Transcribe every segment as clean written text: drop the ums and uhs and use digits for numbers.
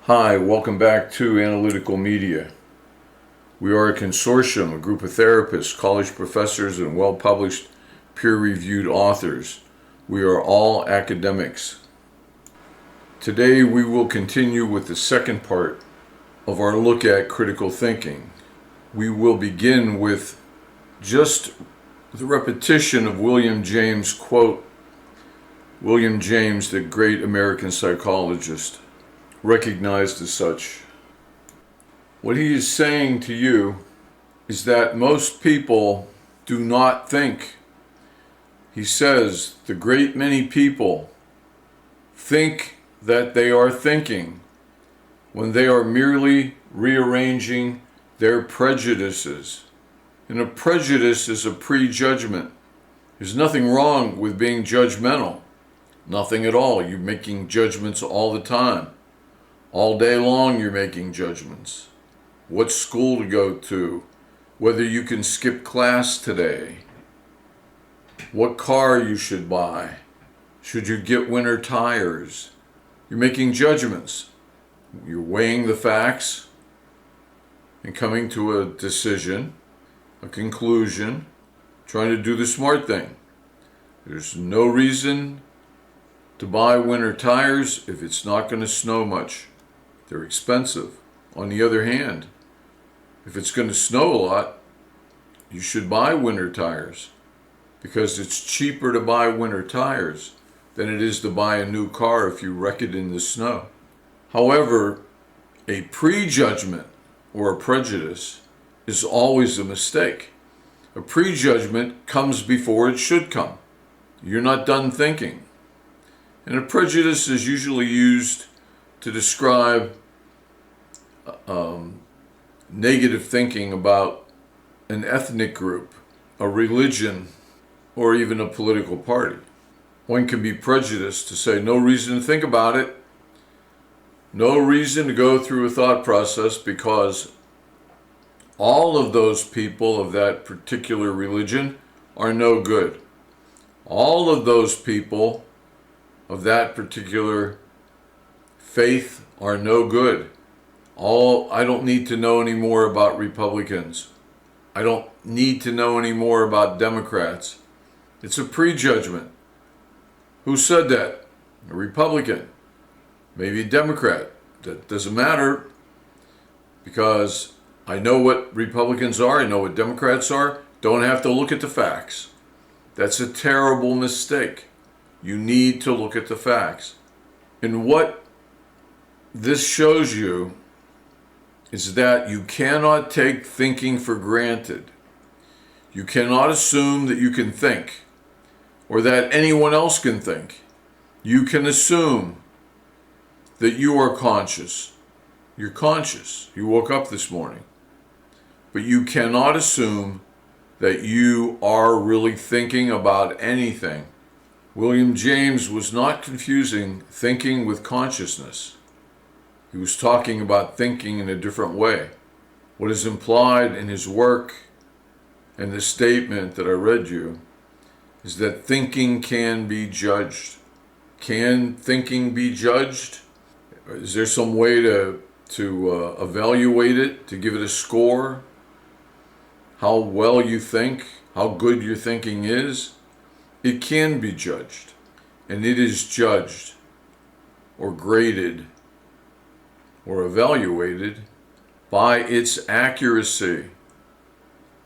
Hi, welcome back to Analytical Media. We are a consortium, a group of therapists, college professors, and well-published, peer-reviewed authors. We are all academics. Today we will continue with the second part of our look at critical thinking. We will begin with just the repetition of William James' quote. William James, the great American psychologist, recognized as such. What he is saying to you is that most people do not think. He says the great many people think that they are thinking when they are merely rearranging their prejudices. And a prejudice is a prejudgment. There's nothing wrong with being judgmental. Nothing at all. You're making judgments all the time. All day long you're making judgments. What school to go to, whether you can skip class today, what car you should buy, should you get winter tires. You're making judgments. You're weighing the facts and coming to a decision, a conclusion, trying to do the smart thing. There's no reason to buy winter tires if it's not going to snow much. They're expensive. On the other hand, if it's going to snow a lot, you should buy winter tires because it's cheaper to buy winter tires than it is to buy a new car if you wreck it in the snow. However, a prejudgment or a prejudice is always a mistake. A prejudgment comes before it should come. You're not done thinking. And a prejudice is usually used to describe negative thinking about an ethnic group, a religion, or even a political party. One can be prejudiced to say no reason to think about it, no reason to go through a thought process because all of those people of that particular religion are no good. All of those people of that particular faith are no good. I don't need to know any more about Republicans. I don't need to know any more about Democrats. It's a prejudgment. Who said that? A Republican. Maybe a Democrat. That doesn't matter because I know what Republicans are. I know what Democrats are. Don't have to look at the facts. That's a terrible mistake. You need to look at the facts. And what this shows you is that you cannot take thinking for granted. You cannot assume that you can think or that anyone else can think. You can assume that you are conscious. You're conscious. You woke up this morning. But you cannot assume that you are really thinking about anything. William James was not confusing thinking with consciousness. He was talking about thinking in a different way. What is implied in his work and the statement that I read you is that thinking can be judged. Can thinking be judged? Is there some way to evaluate it, to give it a score? How well you think, how good your thinking is? It can be judged, and it is judged or graded or evaluated by its accuracy.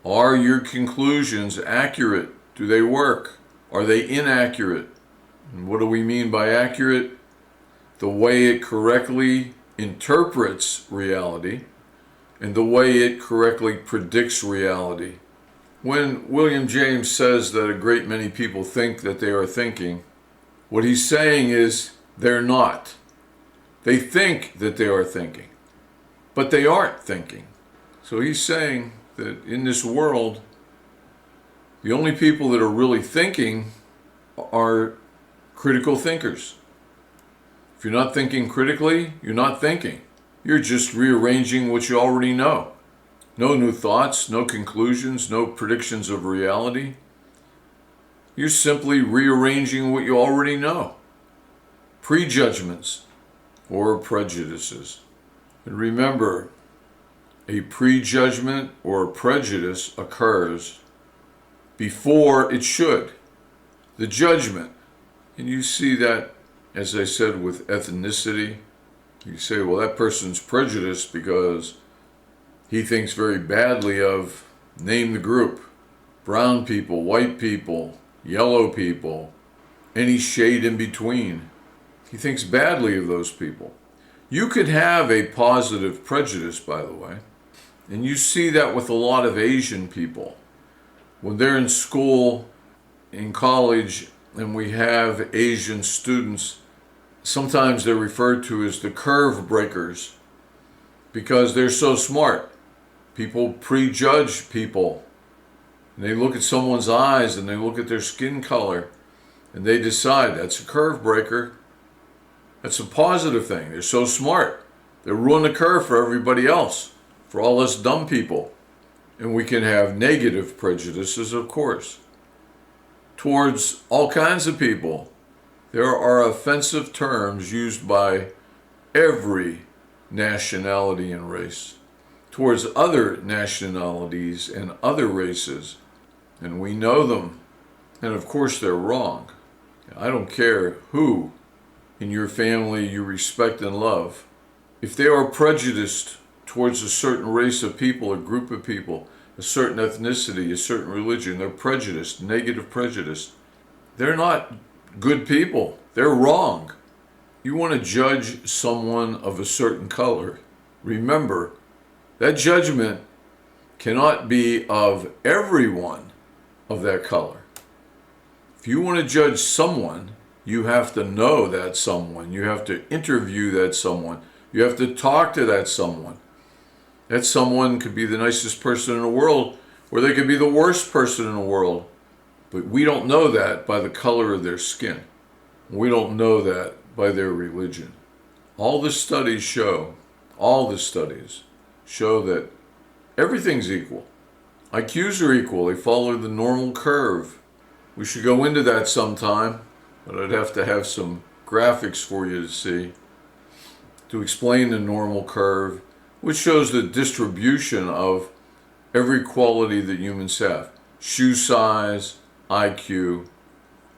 Are your conclusions accurate? Do they work? Are they inaccurate? And what do we mean by accurate? The way it correctly interprets reality and the way it correctly predicts reality. When William James says that a great many people think that they are thinking, what he's saying is they're not. They think that they are thinking, but they aren't thinking. So he's saying that in this world, the only people that are really thinking are critical thinkers. If you're not thinking critically, you're not thinking. You're just rearranging what you already know. No new thoughts, no conclusions, no predictions of reality. You're simply rearranging what you already know. Prejudgments or prejudices. And remember, a prejudgment or a prejudice occurs before it should. The judgment. And you see that, as I said, with ethnicity. You say, well, that person's prejudiced because he thinks very badly of, name the group, brown people, white people, yellow people, any shade in between. He thinks badly of those people. You could have a positive prejudice, by the way, and you see that with a lot of Asian people. When they're in school, in college, and we have Asian students, sometimes they're referred to as the curve breakers because they're so smart. People prejudge people. And they look at someone's eyes and they look at their skin color and they decide that's a curve breaker. That's a positive thing. They're so smart. They ruin the curve for everybody else, for all us dumb people. And we can have negative prejudices, of course, towards all kinds of people. There are offensive terms used by every nationality and race towards other nationalities and other races, and we know them, and of course they're wrong. I don't care who in your family you respect and love. If they are prejudiced towards a certain race of people, a group of people, a certain ethnicity, a certain religion, they're prejudiced, negative prejudice. They're not good people. They're wrong. You want to judge someone of a certain color. Remember, that judgment cannot be of everyone of that color. If you want to judge someone, you have to know that someone. You have to interview that someone. You have to talk to that someone. That someone could be the nicest person in the world, or they could be the worst person in the world. But we don't know that by the color of their skin. We don't know that by their religion. All the studies show that everything's equal. IQs are equal. They follow the normal curve. We should go into that sometime, but I'd have to have some graphics for you to see to explain the normal curve, which shows the distribution of every quality that humans have. Shoe size, IQ,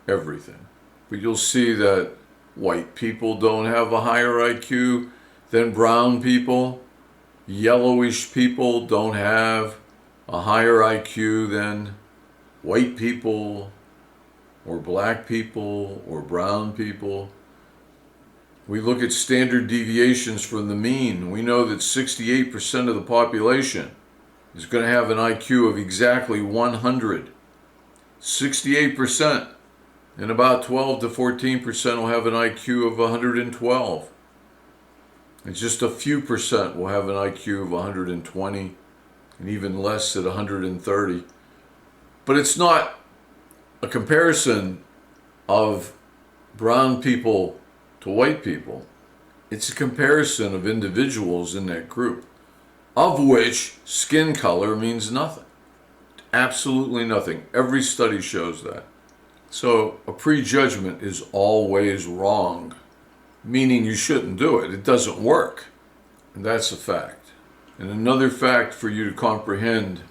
everything. But you'll see that white people don't have a higher IQ than brown people. Yellowish people don't have a higher IQ than white people or black people or brown people. We look at standard deviations from the mean. We know that 68% of the population is going to have an IQ of exactly 100. 68%. And about 12 to 14% will have an IQ of 112. And just a few percent will have an IQ of 120, and even less at 130. But it's not a comparison of brown people to white people. It's a comparison of individuals in that group, of which skin color means nothing. Absolutely nothing. Every study shows that. So a prejudgment is always wrong, meaning you shouldn't do it. It doesn't work. And that's a fact. And another fact for you to comprehend,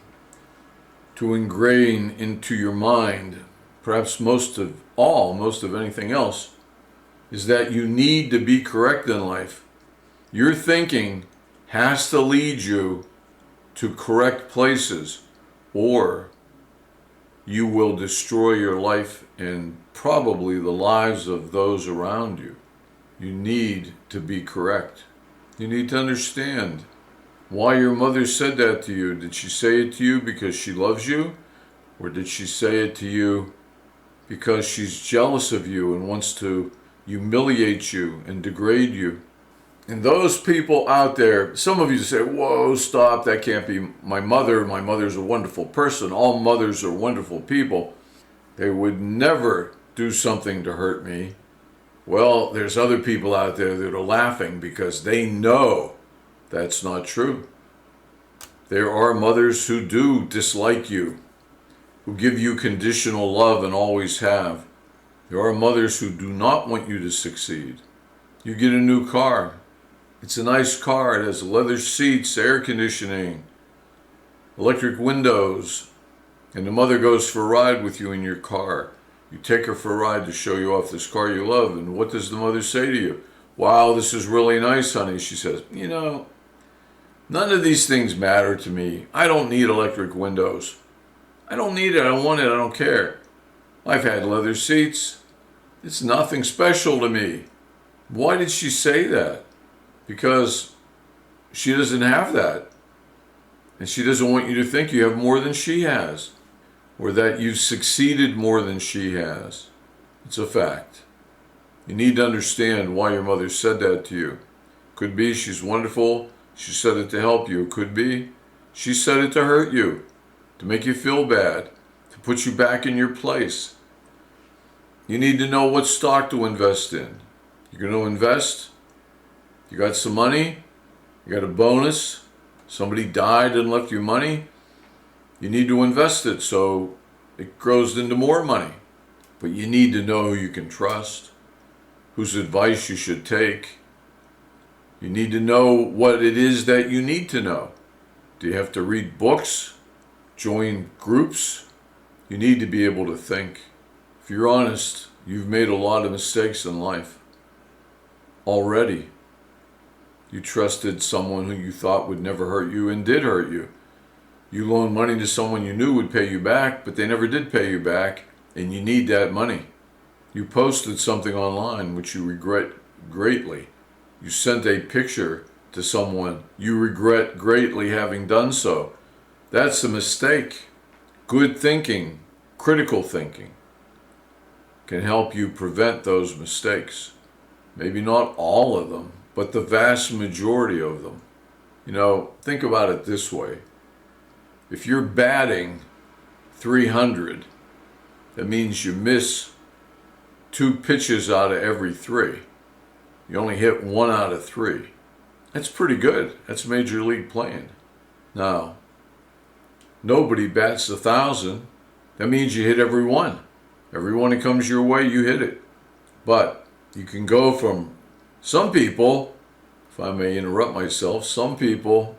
to ingrain into your mind, perhaps most of anything else, is that you need to be correct in life. Your thinking has to lead you to correct places, or you will destroy your life and probably the lives of those around you. You need to be correct. You need to understand why your mother said that to you. Did she say it to you because she loves you? Or did she say it to you because she's jealous of you and wants to humiliate you and degrade you? And those people out there, some of you say, whoa, stop, that can't be my mother. My mother's a wonderful person. All mothers are wonderful people. They would never do something to hurt me. Well, there's other people out there that are laughing because they know that's not true. There are mothers who do dislike you, who give you conditional love and always have. There are mothers who do not want you to succeed. You get a new car. It's a nice car. It has leather seats, air conditioning, electric windows, and the mother goes for a ride with you in your car. You take her for a ride to show you off this car you love, and what does the mother say to you? Wow, this is really nice, honey. She says, none of these things matter to me. I don't need electric windows. I don't need it. I don't want it. I don't care. I've had leather seats. It's nothing special to me. Why did she say that? Because she doesn't have that. And she doesn't want you to think you have more than she has, or that you've succeeded more than she has. It's a fact. You need to understand why your mother said that to you. Could be she's wonderful. She said it to help you. Could be she said it to hurt you, to make you feel bad, to put you back in your place. You need to know what stock to invest in. You're going to invest. You got some money. You got a bonus. Somebody died and left you money. You need to invest it so it grows into more money. But you need to know who you can trust, whose advice you should take. You need to know what it is that you need to know. Do you have to read books? Join groups? You need to be able to think. If you're honest, you've made a lot of mistakes in life already. You trusted someone who you thought would never hurt you and did hurt you. You loaned money to someone you knew would pay you back, but they never did pay you back, and you need that money. You posted something online which you regret greatly. You sent a picture to someone you regret greatly having done so. That's a mistake. Good thinking, critical thinking, can help you prevent those mistakes. Maybe not all of them, but the vast majority of them. Think about it this way. If you're batting 300, that means you miss 2 pitches out of every 3. You only hit 1 out of 3. That's pretty good. That's major league playing. Now, nobody bats 1,000. That means you hit every one. Every one that comes your way, you hit it. But you can go from some people, if I may interrupt myself, some people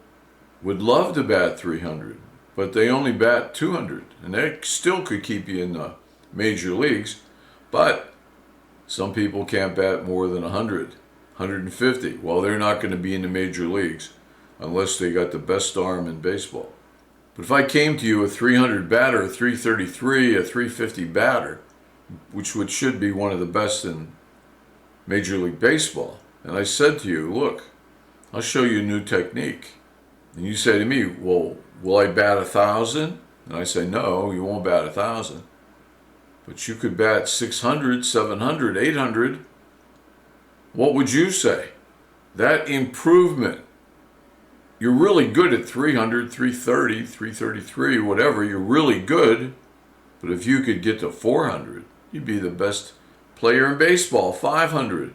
would love to bat 300, but they only bat 200, and that still could keep you in the major leagues. But some people can't bat more than 100, 150. Well, they're not going to be in the major leagues unless they got the best arm in baseball. But if I came to you a 300 batter, a 333, a 350 batter, which should be one of the best in Major League Baseball, and I said to you, look, I'll show you a new technique. And you say to me, well, will I bat 1,000? And I say, no, you won't bat 1,000. But you could bat 600, 700, 800. What would you say? That improvement. You're really good at 300, 330, 333, whatever. You're really good. But if you could get to 400, you'd be the best player in baseball. 500. You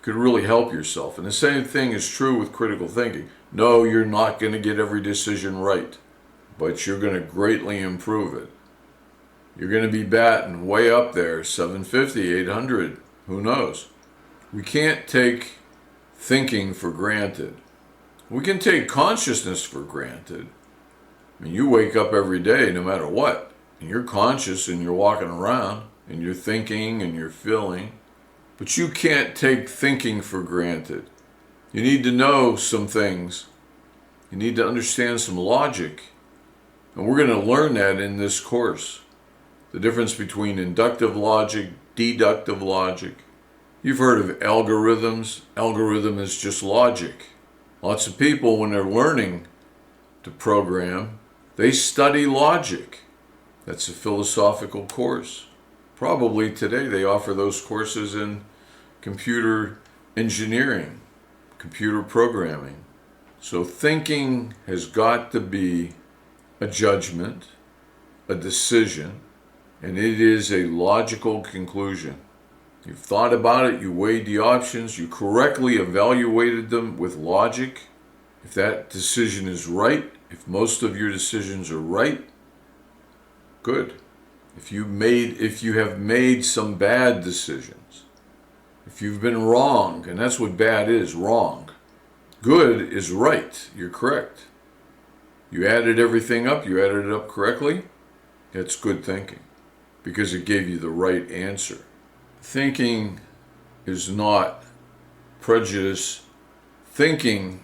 could really help yourself. And the same thing is true with critical thinking. No, you're not going to get every decision right, but you're going to greatly improve it. You're going to be batting way up there, 750, 800, who knows? We can't take thinking for granted. We can take consciousness for granted. I mean, you wake up every day no matter what, and you're conscious and you're walking around and you're thinking and you're feeling, but you can't take thinking for granted. You need to know some things. You need to understand some logic. And we're going to learn that in this course. The difference between inductive logic, deductive logic. You've heard of algorithms. Algorithm is just logic. Lots of people, when they're learning to program, they study logic. That's a philosophical course. Probably today they offer those courses in computer engineering, computer programming. So thinking has got to be a judgment, a decision, and it is a logical conclusion. You've thought about it, you weighed the options, you correctly evaluated them with logic. If that decision is right, if most of your decisions are right, good. If you have made some bad decisions, if you've been wrong, and that's what bad is, wrong. Good is right. You're correct. You added everything up. You added it up correctly. It's good thinking because it gave you the right answer. Thinking is not prejudice. Thinking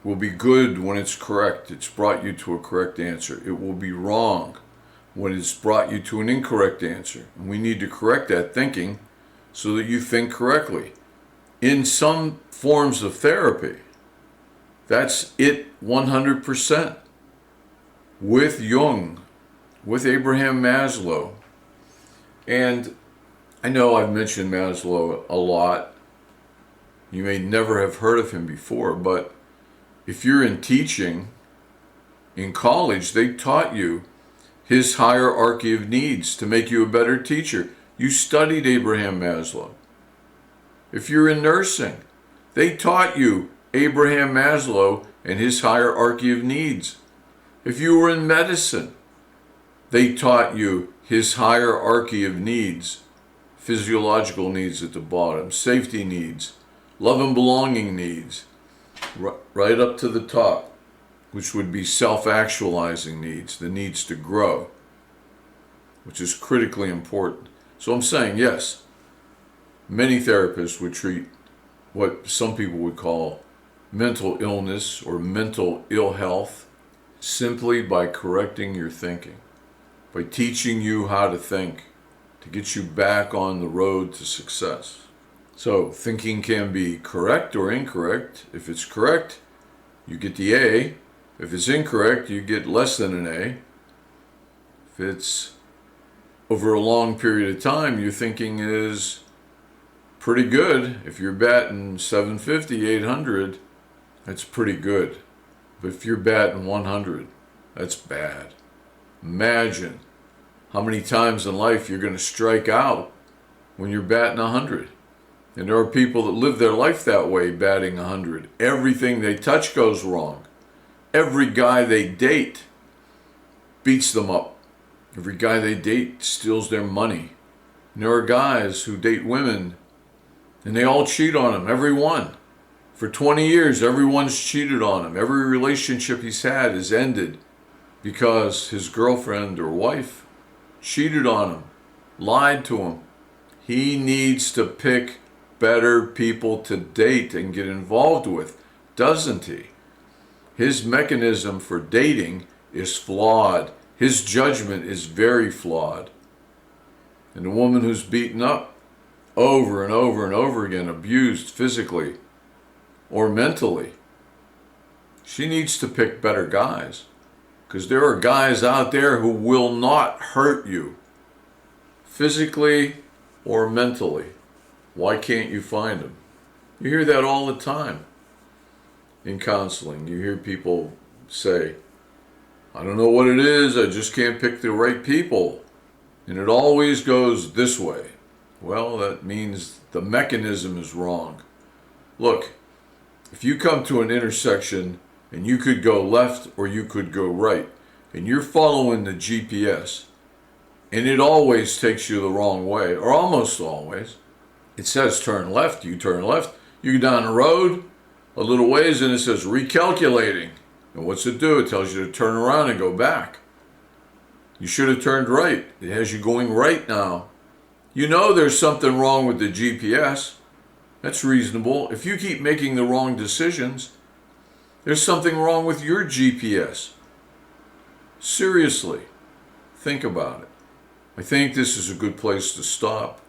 will be good when it's correct. It's brought you to a correct answer. It will be wrong when it's brought you to an incorrect answer. And we need to correct that thinking so that you think correctly. In some forms of therapy, that's it 100%. With Jung, with Abraham Maslow. And I know I've mentioned Maslow a lot. You may never have heard of him before, but if you're in teaching, in college, they taught you his hierarchy of needs to make you a better teacher. You studied Abraham Maslow. If you're in nursing, they taught you Abraham Maslow and his hierarchy of needs. If you were in medicine, they taught you his hierarchy of needs. Physiological needs at the bottom, safety needs, love and belonging needs, right up to the top, which would be self-actualizing needs, the needs to grow, which is critically important. So I'm saying, yes, many therapists would treat what some people would call mental illness or mental ill health simply by correcting your thinking, by teaching you how to think, to get you back on the road to success. So thinking can be correct or incorrect. If it's correct, you get the A. If it's incorrect, you get less than an A. If it's over a long period of time, your thinking is pretty good. If you're batting 750, 800, that's pretty good. But if you're batting 100, that's bad. Imagine how many times in life you're going to strike out when you're batting 100. And there are people that live their life that way, batting 100. Everything they touch goes wrong. Every guy they date beats them up. Every guy they date steals their money. And there are guys who date women and they all cheat on them, every one. For 20 years, everyone's cheated on him. Every relationship he's had is ended because his girlfriend or wife cheated on him, lied to him. He needs to pick better people to date and get involved with, doesn't he? His mechanism for dating is flawed. His judgment is very flawed. And a woman who's beaten up over and over and over again, abused physically or mentally, she needs to pick better guys. Because there are guys out there who will not hurt you physically or mentally. Why can't you find them? You hear that all the time in counseling. You hear people say, I don't know what it is, I just can't pick the right people. And it always goes this way. Well, that means the mechanism is wrong. Look, if you come to an intersection and you could go left or you could go right, and you're following the GPS, and it always takes you the wrong way, or almost always, it says turn left, you turn left, you go down the road a little ways and it says recalculating. And what's it do? It tells you to turn around and go back. You should have turned right. It has you going right now. You know there's something wrong with the GPS. That's reasonable. If you keep making the wrong decisions, there's something wrong with your GPS. Seriously, think about it. I think this is a good place to stop.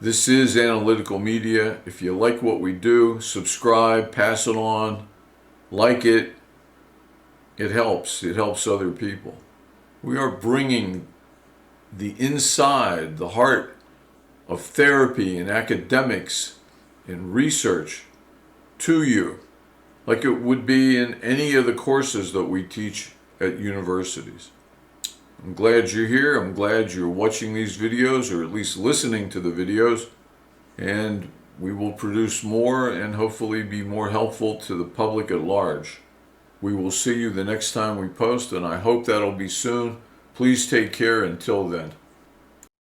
This is Analytical Media. If you like what we do, subscribe, pass it on, like it. It helps. It helps other people. We are bringing the inside, the heart of therapy and academics and research to you, like it would be in any of the courses that we teach at universities. I'm glad you're here. I'm glad you're watching these videos, or at least listening to the videos, and we will produce more and hopefully be more helpful to the public at large. We will see you the next time we post, and I hope that'll be soon. Please take care until then.